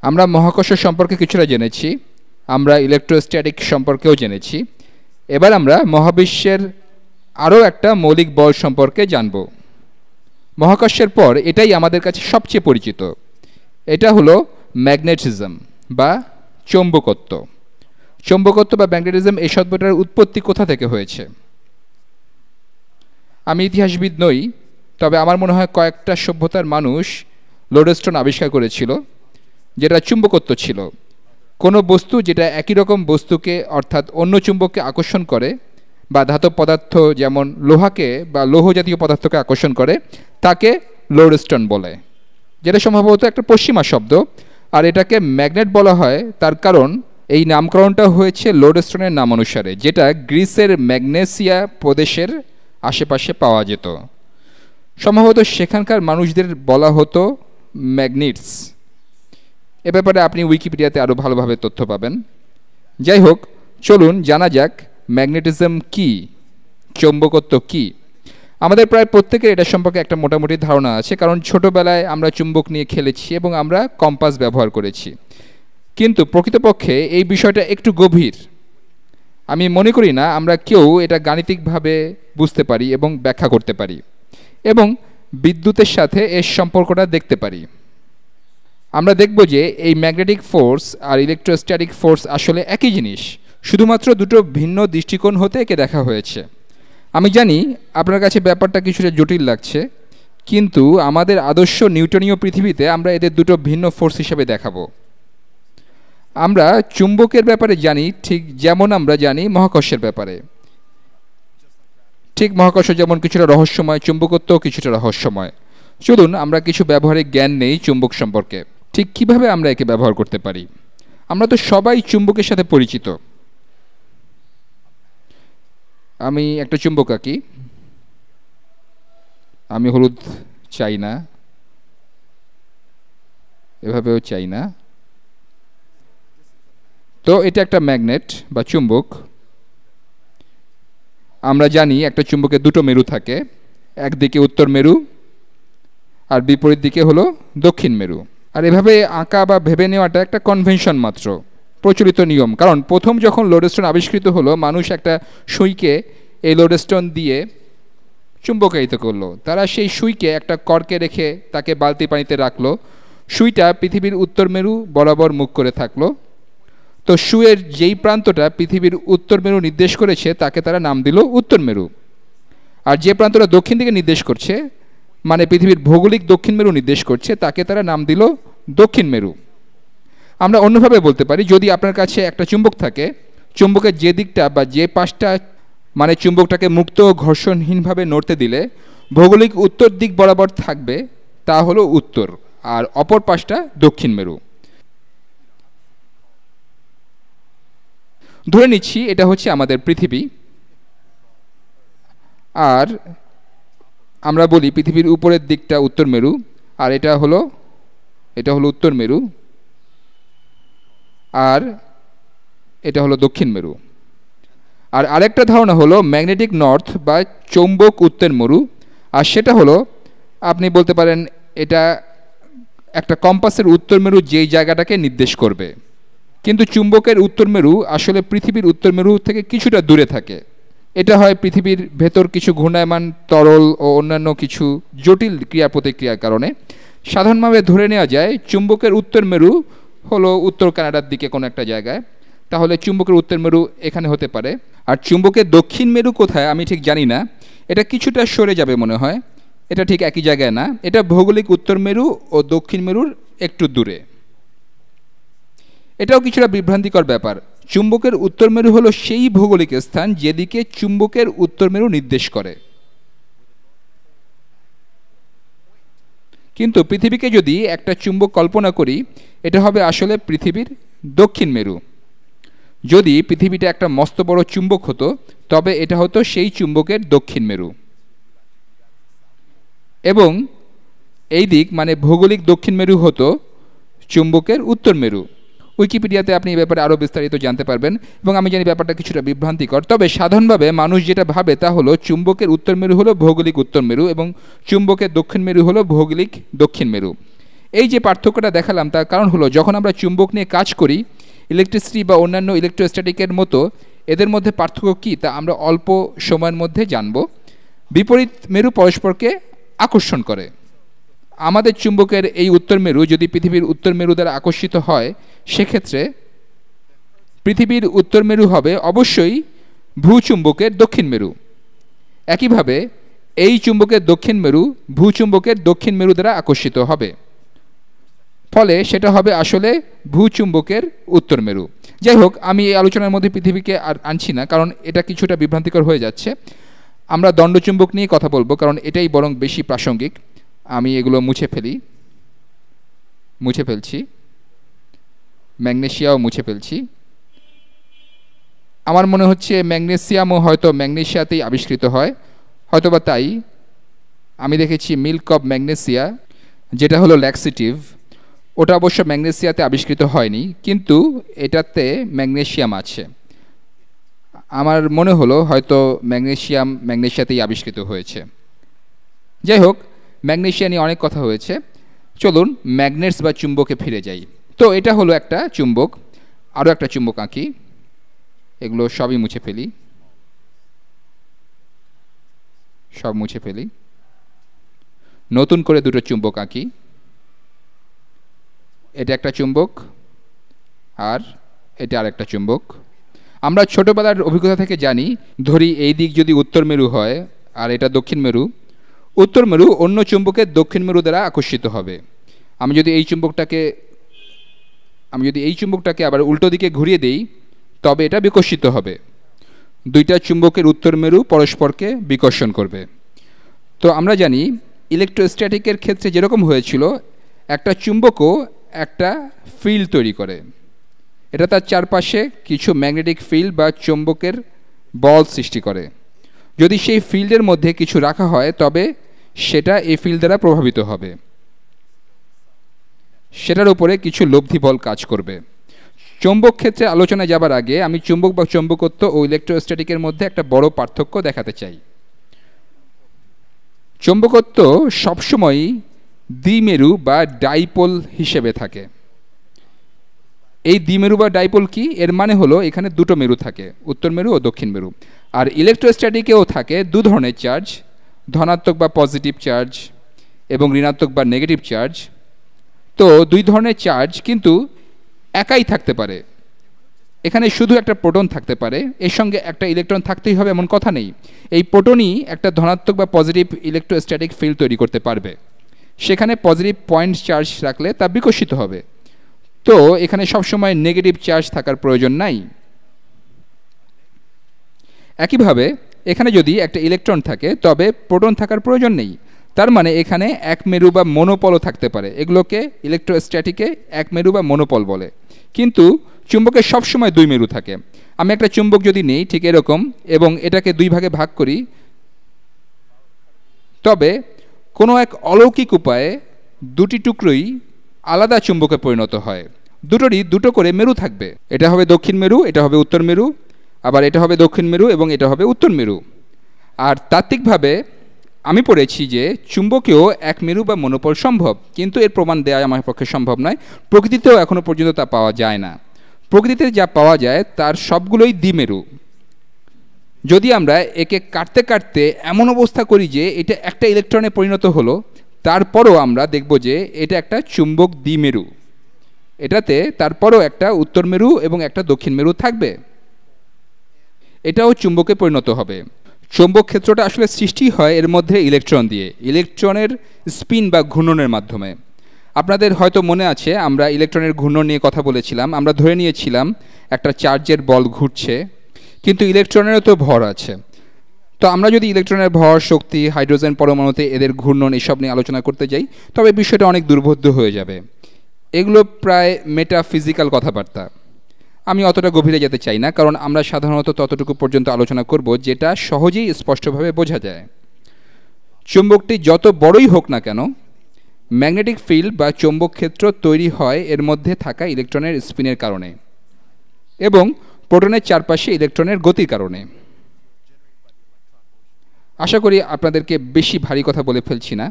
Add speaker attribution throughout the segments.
Speaker 1: আমরা মহাকর্ষ সম্পর্কে কিছুটা জেনেছি, আমরা ইলেকট্রোস্ট্যাটিক সম্পর্কেও জেনেছি। এবার আমরা মহাবিশ্বের আরও একটা মৌলিক বল সম্পর্কে জানব। মহাকর্ষের পর এটাই আমাদের কাছে সবচেয়ে পরিচিত, এটা হলো ম্যাগনেটিজম বা চৌম্বকত্ব। চৌম্বকত্ব বা ম্যাগনেটিজম এই শব্দটার উৎপত্তি কোথা থেকে হয়েছে? আমি ইতিহাসবিদ নই, তবে আমার মনে হয় কয়েকটা সভ্যতার মানুষ লোডস্টোন আবিষ্কার করেছিল, যেটা চুম্বকত্ব ছিল। কোনো বস্তু যেটা একই রকম বস্তুকে অর্থাৎ অন্য চুম্বককে আকর্ষণ করে, বা ধাতব পদার্থ যেমন লোহাকে বা লৌহ জাতীয় পদার্থকে আকর্ষণ করে, তাকে লোডস্টোন বলে, যেটা সম্ভবত একটা পশ্চিমা শব্দ। আর এটাকে ম্যাগনেট বলা হয় তার কারণ এই নামকরণটা হয়েছে লোডস্টোনের নাম অনুসারে, যেটা গ্রিসের ম্যাগনেসিয়া প্রদেশের আশেপাশে পাওয়া যেত। সম্ভবত সেখানকার মানুষদের বলা হতো ম্যাগনেটস। এ ব্যাপারে আপনি উইকিপিডিয়াতে আরও ভালোভাবে তথ্য পাবেন। যাই হোক, চলুন জানা যাক ম্যাগনেটিজম কি, চৌম্বকত্ব কি। আমাদের প্রায় প্রত্যেকের এটা সম্পর্কে একটা মোটামুটি ধারণা আছে, কারণ ছোটোবেলায় আমরা চুম্বক নিয়ে খেলেছি এবং আমরা কম্পাস ব্যবহার করেছি। কিন্তু প্রকৃতপক্ষে এই বিষয়টা একটু গভীর। আমি মনে করি না আমরা কেউ এটা গাণিতিকভাবে বুঝতে পারি এবং ব্যাখ্যা করতে পারি, এবং বিদ্যুতের সাথে এর সম্পর্কটা দেখতে পারি। আমরা দেখব যে এই ম্যাগনেটিক ফোর্স আর ইলেকট্রোস্ট্যাটিক ফোর্স আসলে একই জিনিস, শুধুমাত্র দুটো ভিন্ন দৃষ্টিকোণ হতে একে দেখা হয়েছে। আমি জানি আপনার কাছে ব্যাপারটা কিছুটা জটিল লাগছে, কিন্তু আমাদের আদর্শ নিউটনীয় পৃথিবীতে আমরা এদের দুটো ভিন্ন ফোর্স হিসেবে দেখাবো। আমরা চুম্বকের ব্যাপারে জানি ঠিক যেমন আমরা জানি মহাকর্ষের ব্যাপারে। ঠিক মহাকর্ষ যেমন কিছুটা রহস্যময়, চুম্বকত্বও কিছুটা রহস্যময়। চলুন আমরা কিছু ব্যবহারিক জ্ঞান নেই চুম্বক সম্পর্কে। ঠিক কিভাবে আমরা একে ব্যবহার করতে পারি? আমরা তো সবাই চুম্বকের সাথে পরিচিত। আমি একটা চুম্বক আঁকি। আমি হলুদ চাই না, এভাবেও চাই না। তো এটা একটা ম্যাগনেট বা চুম্বক। আমরা জানি একটা চুম্বকে দুটো মেরু থাকে, একদিকে উত্তর মেরু আর বিপরীত দিকে হলো দক্ষিণ মেরু। আর এভাবে আঁকা বা ভেবে নেওয়াটা একটা কনভেনশন মাত্র, প্রচলিত নিয়ম। কারণ প্রথম যখন লোডস্টোন আবিষ্কৃত হলো, মানুষ একটা সুইকে এই লোডস্টোন দিয়ে চুম্বকায়িত করলো। তারা সেই সুইকে একটা কর্কে রেখে তাকে বালতি পানিতে রাখলো। সুইটা পৃথিবীর উত্তর মেরু বরাবর মুখ করে থাকলো। তো সুইয়ের যেই প্রান্তটা পৃথিবীর উত্তর মেরু নির্দেশ করেছে তাকে তারা নাম দিল উত্তর মেরু, আর যে প্রান্তটা দক্ষিণ দিকে নির্দেশ করছে, মানে পৃথিবীর ভৌগোলিক দক্ষিণ মেরু নির্দেশ করছে, তাকে তারা নাম দিল দক্ষিণ মেরু। আমরা অন্যভাবে বলতে পারি, যদি আপনার কাছে একটা চুম্বক থাকে, চুম্বকের যে দিকটা বা যে পাশটা, মানে চুম্বকটাকে মুক্ত ও ঘর্ষণহীনভাবে নড়তে দিলে ভৌগোলিক উত্তর দিক বরাবর থাকবে, তা হলো উত্তর, আর অপর পাশটা দক্ষিণ মেরু। ধরে নিচ্ছি এটা হচ্ছে আমাদের পৃথিবী, আর আমরা বলি পৃথিবীর উপরের দিকটা উত্তর মেরু, আর এটা হলো উত্তর মেরু, আর এটা হলো দক্ষিণ মেরু। আর আরেকটা ধারণা হলো ম্যাগনেটিক নর্থ বা চৌম্বক উত্তর মেরু, আর সেটা হলো আপনি বলতে পারেন এটা একটা কম্পাসের উত্তর মেরু যেই জায়গাটাকে নির্দেশ করবে। কিন্তু চুম্বকের উত্তর মেরু আসলে পৃথিবীর উত্তর মেরু থেকে কিছুটা দূরে থাকে। এটা হয় পৃথিবীর ভেতর কিছু ঘূর্ণায়মান তরল ও অন্যান্য কিছু জটিল ক্রিয়া প্রতিক্রিয়ার কারণে। সাধারণভাবে ধরে নেওয়া যায় চুম্বকের উত্তর মেরু হলো উত্তর কানাডার দিকে কোনো একটা জায়গায়, তাহলে চুম্বকের উত্তর মেরু এখানে হতে পারে। আর চুম্বকের দক্ষিণ মেরু কোথায় আমি ঠিক জানি না, এটা কিছুটা সরে যাবে মনে হয়, এটা ঠিক একই জায়গায় না, এটা ভৌগোলিক উত্তর মেরু ও দক্ষিণ মেরুর একটু দূরে। এটাও কিছুটা বিভ্রান্তিকর ব্যাপার। চুম্বকের উত্তর মেরু হলো সেই ভৌগোলিক স্থান যেদিকে চুম্বকের উত্তর মেরু নির্দেশ করে। কিন্তু পৃথিবীকে যদি একটা চুম্বক কল্পনা করি, এটা হবে আসলে পৃথিবীর দক্ষিণ মেরু। যদি পৃথিবীটা একটা মস্ত বড় চুম্বক হতো, তবে এটা হতো সেই চুম্বকের দক্ষিণ মেরু, এবং এই দিক মানে ভৌগোলিক দক্ষিণ মেরু হতো চুম্বকের উত্তর মেরু। উইকিপিডিয়াতে আপনি এই ব্যাপারে আরও বিস্তারিত জানতে পারবেন, এবং আমি জানি ব্যাপারটা কিছুটা বিভ্রান্তিকর, তবে সাধারণভাবে মানুষ যেটা ভাবে তা হলো চুম্বকের উত্তর মেরু হলো ভৌগোলিক উত্তর মেরু এবং চুম্বকের দক্ষিণ মেরু হলো ভৌগোলিক দক্ষিণ মেরু। এই যে পার্থক্যটা দেখালাম তার কারণ হলো যখন আমরা চুম্বক নিয়ে কাজ করি, ইলেকট্রিসিটি বা অন্যান্য ইলেকট্রোস্ট্যাটিকের মতো এদের মধ্যে পার্থক্য কী তা আমরা অল্প সময়ের মধ্যে জানব। বিপরীত মেরু পরস্পরকে আকর্ষণ করে। আমাদের চুম্বকের এই উত্তর মেরু যদি পৃথিবীর উত্তর মেরু দ্বারা আকর্ষিত হয়, সেক্ষেত্রে পৃথিবীর উত্তর মেরু হবে অবশ্যই ভূচুম্বকের দক্ষিণ মেরু। একইভাবে এই চুম্বকের দক্ষিণ মেরু ভূচুম্বকের দক্ষিণ মেরু দ্বারা আকর্ষিত হবে, ফলে সেটা হবে আসলে ভূচুম্বকের উত্তর মেরু। যাই হোক, আমি এই আলোচনার মধ্যে পৃথিবীকে আর আনছি না, কারণ এটা কিছুটা বিভ্রান্তিকর হয়ে যাচ্ছে। আমরা দণ্ডচুম্বক নিয়ে কথা বলবো, কারণ এটাই বরং বেশি প্রাসঙ্গিক। আমি এগুলো মুছে ফেলছি, ম্যাগনেসিয়াও মুছে ফেলছি। আমার মনে হচ্ছে ম্যাগনেসিয়ামও হয়তো ম্যাগনেসিয়াতেই আবিষ্কৃত হয়, হয়তোবা তাই। আমি দেখেছি মিল্ক অব ম্যাগনেসিয়া, যেটা হলো ল্যাক্সিটিভ, ওটা অবশ্য ম্যাগনেসিয়াতে আবিষ্কৃত হয়নি, কিন্তু এটাতে ম্যাগনেসিয়াম আছে। আমার মনে হলো হয়তো ম্যাগনেসিয়াতেই আবিষ্কৃত হয়েছে। যাই হোক, ম্যাগনেসিয়া নিয়ে অনেক কথা হয়েছে, চলুন ম্যাগনেটস বা চুম্বকে ফিরে যাই। তো এটা হলো একটা চুম্বক। আরও একটা চুম্বক আঁকি, এগুলো সবই মুছে ফেলি, সব মুছে ফেলি। নতুন করে দুটো চুম্বক আঁকি। এটা একটা চুম্বক আর এটা আরেকটা চুম্বক। আমরা ছোটবেলার অভিজ্ঞতা থেকে জানি, ধরি এই দিক যদি উত্তর মেরু হয় আর এটা দক্ষিণ মেরু, উত্তর মেরু অন্য চুম্বকের দক্ষিণ মেরু দ্বারা আকর্ষিত হবে। আমি যদি এই চুম্বকটাকে আবার উল্টো দিকে ঘুরিয়ে দেই, তবে এটা বিকর্ষিত হবে। দুইটা চুম্বকের উত্তর মেরু পরস্পরকে বিকর্ষণ করবে। তো আমরা জানি ইলেকট্রোস্ট্যাটিকের ক্ষেত্রে যেরকম হয়েছিল, একটা চুম্বকও একটা ফিল্ড তৈরি করে। এটা তার চারপাশে কিছু ম্যাগনেটিক ফিল্ড বা চুম্বকের বল সৃষ্টি করে। যদি সেই ফিল্ডের মধ্যে কিছু রাখা হয়, তবে সেটা এই ফিল্ড দ্বারা প্রভাবিত হবে, সেটার উপরে কিছু লব্ধি বল কাজ করবে। চৌম্বক ক্ষেত্রে আলোচনায় যাবার আগে আমি চুম্বক বা চৌম্বকত্ব ও ইলেকট্রোস্ট্যাটিকের মধ্যে একটা বড় পার্থক্য দেখাতে চাই। চৌম্বকত্ব সবসময়ই দ্বিমেরু বা ডাইপোল হিসেবে থাকে। এই দ্বিমেরু বা ডাইপোল কি? এর মানে হলো এখানে দুটো মেরু থাকে, উত্তর মেরু ও দক্ষিণ মেরু। আর ইলেকট্রোস্ট্যাটিকেও থাকে দু ধরনের চার্জ, ধনাত্মক বা পজিটিভ চার্জ এবং ঋণাত্মক বা নেগেটিভ চার্জ। তো দুই ধরনের চার্জ কিন্তু একাই থাকতে পারে। এখানে শুধু একটা প্রোটন থাকতে পারে, এর সঙ্গে একটা ইলেকট্রন থাকতেই হবে এমন কথা নেই। এই প্রোটনই একটা ধনাত্মক বা পজিটিভ ইলেকট্রোস্ট্যাটিক ফিল্ড তৈরি করতে পারবে। সেখানে পজিটিভ পয়েন্ট চার্জ রাখলে তা বিকশিত হবে। তো এখানে সবসময় নেগেটিভ চার্জ থাকার প্রয়োজন নাই। একইভাবে এখানে যদি একটা ইলেকট্রন থাকে, তবে প্রোটন থাকার প্রয়োজন নেই। তার মানে এখানে এক মেরু বা মনোপলও থাকতে পারে। এগুলোকে ইলেকট্রোস্ট্যাটিকে এক মেরু বা মনোপল বলে। কিন্তু চুম্বকে সবসময় দুই মেরু থাকে। আমি একটা চুম্বক যদি নেই ঠিক এরকম এবং এটাকে দুই ভাগে ভাগ করি, তবে কোনো এক অলৌকিক উপায়ে দুটি টুকরোই আলাদা চুম্বকে পরিণত হয়। দুটোরই দুটো করে মেরু থাকবে। এটা হবে দক্ষিণ মেরু, এটা হবে উত্তর মেরু, আবার এটা হবে দক্ষিণ মেরু এবং এটা হবে উত্তর মেরু। আর তাত্ত্বিকভাবে আমি পড়েছি যে চুম্বকেও এক মেরু বা মনোপল সম্ভব, কিন্তু এর প্রমাণ দেওয়া আমার পক্ষে সম্ভব নয়। প্রকৃতিতেও এখনও পর্যন্ত তা পাওয়া যায় না। প্রকৃতিতে যা পাওয়া যায় তার সবগুলোই দ্বিমেরু। যদি আমরা একে কাটতে কাটতে এমন অবস্থা করি যে এটা একটা ইলেকট্রনে পরিণত হলো, তারপরও আমরা দেখব যে এটা একটা চুম্বক দ্বিমেরু। এটাতে তারপরও একটা উত্তর মেরু এবং একটা দক্ষিণ মেরু থাকবে। এটাও চুম্বকে পরিণত হবে। চৌম্বক ক্ষেত্রটা আসলে সৃষ্টি হয় এর মধ্যে ইলেকট্রন দিয়ে, ইলেকট্রনের স্পিন বা ঘূর্ণনের মাধ্যমে। আপনাদের হয়তো মনে আছে আমরা ইলেকট্রনের ঘূর্ণন নিয়ে কথা বলেছিলাম। আমরা ধরে নিয়েছিলাম একটা চার্জের বল ঘুরছে, কিন্তু ইলেকট্রনেরও তো ভর আছে। তো আমরা যদি ইলেকট্রনের ভর, শক্তি, হাইড্রোজেন পরমাণুতে এদের ঘূর্ণন এসব নিয়ে আলোচনা করতে যাই, তবে বিষয়টা অনেক দুর্বোধ্য হয়ে যাবে। এগুলো প্রায় মেটাফিজিক্যাল কথাবার্তা। আমি অতটা গভীরে যেতে চাই না, কারণ আমরা সাধারণত ততটুকু পর্যন্ত আলোচনা করব যেটা সহজেই স্পষ্টভাবে বোঝা যায়। চুম্বকটি যত বড়ই হোক না কেন, ম্যাগনেটিক ফিল্ড বা চৌম্বক ক্ষেত্র তৈরি হয় এর মধ্যে থাকা ইলেকট্রনের স্পিনের কারণে এবং প্রোটনের চারপাশে ইলেকট্রনের গতির কারণে। আশা করি আপনাদেরকে বেশি ভারী কথা বলে ফেলছি না।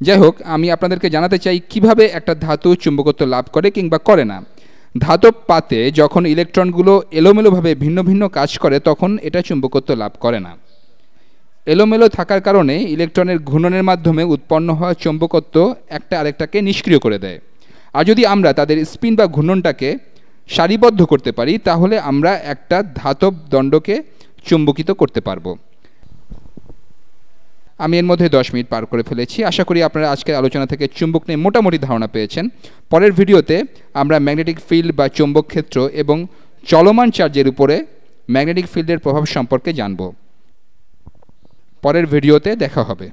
Speaker 1: যাই হোক, আমি আপনাদেরকে জানাতে চাই কিভাবে একটা ধাতু চুম্বকত্ব লাভ করে কিংবা করে না। ধাতব পাতে যখন ইলেকট্রনগুলো এলোমেলোভাবে ভিন্ন ভিন্ন কাজ করে তখন এটা চুম্বকত্ব লাভ করে না। এলোমেলো থাকার কারণে ইলেকট্রনের ঘূর্ণনের মাধ্যমে উৎপন্ন হওয়া চৌম্বকত্ব একটা আরেকটাকে নিষ্ক্রিয় করে দেয়। আর যদি আমরা তাদের স্পিন বা ঘূর্ণনটাকে সারিবদ্ধ করতে পারি তাহলে আমরা একটা ধাতব দণ্ডকে চুম্বকিত করতে পারবো। আমি এর মধ্যে 10 মিনিট পার করে ফেলেছি। আশা করি আপনারা আজকের আলোচনা থেকে চুম্বক নিয়ে মোটামুটি ধারণা পেয়েছেন। পরের ভিডিওতে আমরা ম্যাগনেটিক ফিল্ড বা চৌম্বক ক্ষেত্র এবং চলমান চার্জের উপরে ম্যাগনেটিক ফিল্ডের প্রভাব সম্পর্কে জানব। পরের ভিডিওতে দেখা হবে।